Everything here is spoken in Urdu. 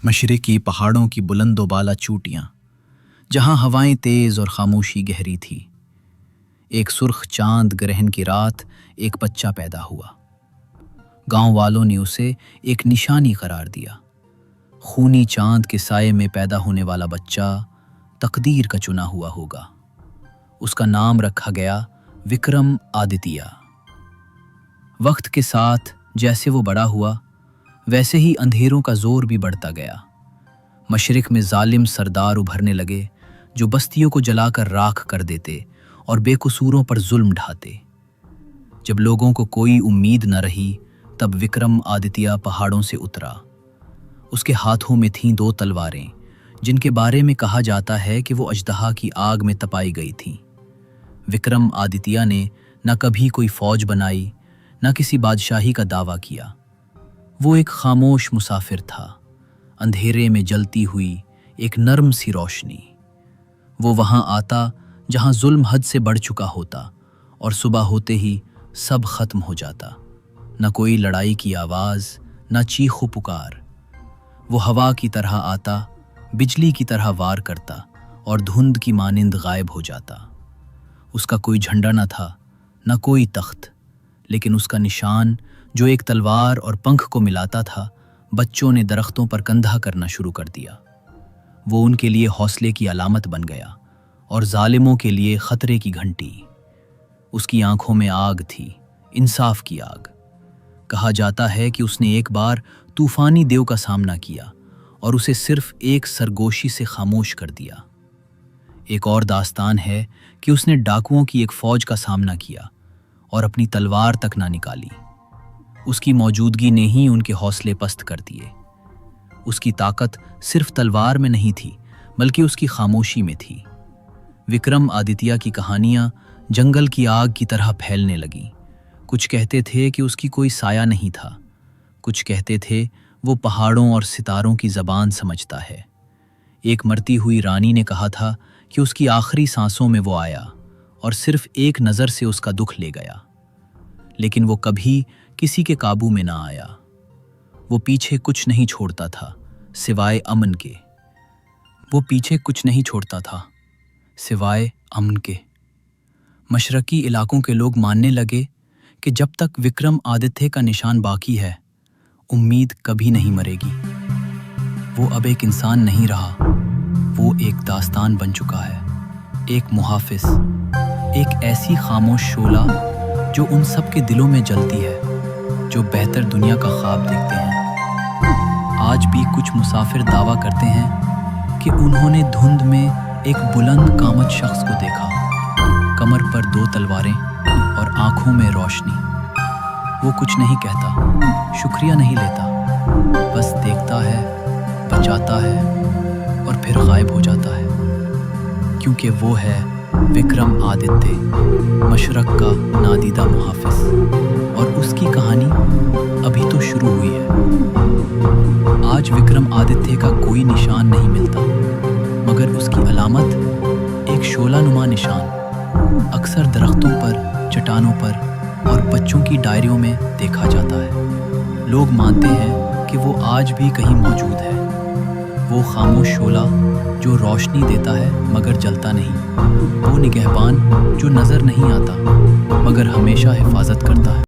مشرقی پہاڑوں کی بلند و بالا چوٹیاں، جہاں ہوائیں تیز اور خاموشی گہری تھی۔ ایک سرخ چاند گرہن کی رات ایک بچہ پیدا ہوا۔ گاؤں والوں نے اسے ایک نشانی قرار دیا۔ خونی چاند کے سائے میں پیدا ہونے والا بچہ تقدیر کا چنا ہوا ہوگا۔ اس کا نام رکھا گیا وکرم آدتیہ۔ وقت کے ساتھ جیسے وہ بڑا ہوا، ویسے ہی اندھیروں کا زور بھی بڑھتا گیا۔ مشرق میں ظالم سردار ابھرنے لگے جو بستیوں کو جلا کر راکھ کر دیتے اور بے قصوروں پر ظلم ڈھاتے۔ جب لوگوں کو کوئی امید نہ رہی، تب وکرم آدتیہ پہاڑوں سے اترا۔ اس کے ہاتھوں میں تھیں 2 تلواریں، جن کے بارے میں کہا جاتا ہے کہ وہ اژدہا کی آگ میں تپائی گئی تھیں۔ وکرم آدتیہ نے نہ کبھی کوئی فوج بنائی، نہ کسی بادشاہی کا دعویٰ کیا۔ وہ ایک خاموش مسافر تھا، اندھیرے میں جلتی ہوئی ایک نرم سی روشنی۔ وہ وہاں آتا جہاں ظلم حد سے بڑھ چکا ہوتا، اور صبح ہوتے ہی سب ختم ہو جاتا۔ نہ کوئی لڑائی کی آواز، نہ چیخ و پکار۔ وہ ہوا کی طرح آتا، بجلی کی طرح وار کرتا، اور دھند کی مانند غائب ہو جاتا۔ اس کا کوئی جھنڈا نہ تھا، نہ کوئی تخت، لیکن اس کا نشان جو ایک تلوار اور پنکھ کو ملاتا تھا، بچوں نے درختوں پر کندھا کرنا شروع کر دیا۔ وہ ان کے لیے حوصلے کی علامت بن گیا، اور ظالموں کے لیے خطرے کی گھنٹی۔ اس کی آنکھوں میں آگ تھی، انصاف کی آگ۔ کہا جاتا ہے کہ اس نے ایک بار طوفانی دیو کا سامنا کیا اور اسے صرف ایک سرگوشی سے خاموش کر دیا۔ ایک اور داستان ہے کہ اس نے ڈاکوؤں کی ایک فوج کا سامنا کیا اور اپنی تلوار تک نہ نکالی۔ اس کی موجودگی نے ہی ان کے حوصلے پست کر دیے۔ اس کی طاقت صرف تلوار میں نہیں تھی، بلکہ اس کی خاموشی میں تھی۔ وکرم آدتیہ کی کہانیاں جنگل کی آگ کی طرح پھیلنے لگیں۔ کچھ کہتے تھے کہ اس کی کوئی سایہ نہیں تھا، کچھ کہتے تھے وہ پہاڑوں اور ستاروں کی زبان سمجھتا ہے۔ ایک مرتی ہوئی رانی نے کہا تھا کہ اس کی آخری سانسوں میں وہ آیا اور صرف ایک نظر سے اس کا دکھ لے گیا، لیکن وہ کبھی کسی کے قابو میں نہ آیا۔ وہ پیچھے کچھ نہیں چھوڑتا تھا سوائے امن کے۔ وہ پیچھے کچھ نہیں چھوڑتا تھا سوائے امن کے۔ مشرقی علاقوں کے لوگ ماننے لگے کہ جب تک وکرم آدتیہ کا نشان باقی ہے، امید کبھی نہیں مرے گی۔ وہ اب ایک انسان نہیں رہا، وہ ایک داستان بن چکا ہے، ایک محافظ، ایک ایسی خاموش شعلہ جو ان سب کے دلوں میں جلتی ہے جو بہتر دنیا کا خواب دیکھتے ہیں۔ آج بھی کچھ مسافر دعویٰ کرتے ہیں کہ انہوں نے دھند میں ایک بلند قامت شخص کو دیکھا، کمر پر 2 تلواریں اور آنکھوں میں روشنی۔ وہ کچھ نہیں کہتا، شکریہ نہیں لیتا، بس دیکھتا ہے، بچاتا ہے اور پھر غائب ہو جاتا ہے، کیونکہ وہ ہے وکرم آدتیہ، مشرق کا نادیدہ محافظ، اور اس کی کہانی ابھی تو شروع ہوئی ہے۔ آج وکرم آدتیہ کا کوئی نشان نہیں ملتا، مگر اس کی علامت ایک شعلہ نما نشان اکثر درختوں پر، چٹانوں پر اور بچوں کی ڈائریوں میں دیکھا جاتا ہے۔ لوگ مانتے ہیں کہ وہ آج بھی کہیں موجود ہے، وہ خاموش شعلہ جو روشنی دیتا ہے مگر جلتا نہیں، وہ نگہبان جو نظر نہیں آتا مگر ہمیشہ حفاظت کرتا ہے۔